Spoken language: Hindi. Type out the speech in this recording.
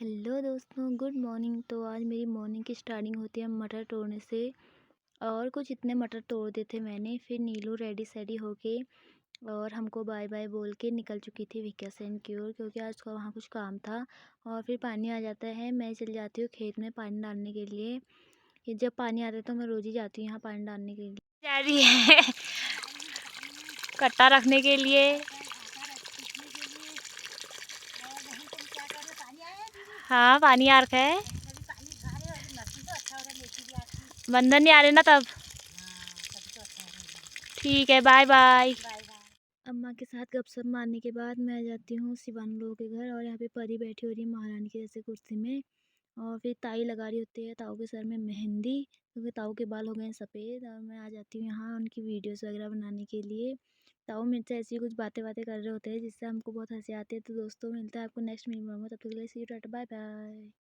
हेलो दोस्तों, गुड मॉर्निंग। तो आज मेरी मॉर्निंग की स्टार्टिंग होती है मटर तोड़ने से। और कुछ इतने मटर तोड़ दिए थे मैंने। फिर नीलू रेडी सेडी होके और हमको बाय बाय बोल के निकल चुकी थी वेकेशन की ओर, क्योंकि आज उसका वहाँ कुछ काम था। और फिर पानी आ जाता है, मैं चली जाती हूँ खेत में पानी डालने के लिए। ये जब पानी आता है तो मैं रोज़ ही जाती हूँ यहाँ पानी डालने के लिए। जा रही है कट्टा रखने के लिए। हाँ, पानी आ रखा है। बंदर नहीं आ रहे ना तब। ठीक है, बाय बाय। अम्मा के साथ गपशप मारने के बाद मैं आ जाती हूँ शिवानू लोगों के घर। और यहाँ पे परी बैठी हो रही है महारानी के जैसे कुर्सी में। और फिर ताई लगा रही होती है ताऊ के सर में मेहंदी, क्योंकि ताऊ के बाल हो गए हैं सफ़ेद। और मैं आ जाती हूँ यहाँ उनकी वीडियोस वगैरह बनाने के लिए। ताऊ मुझसे ऐसी कुछ बातें बातें कर रहे होते हैं जिससे हमको बहुत हंसी आती है। तो दोस्तों, मिलता है आपको नेक्स्ट वीडियो में। तब तक के लिए सी यू, टाटा, बाय बाय।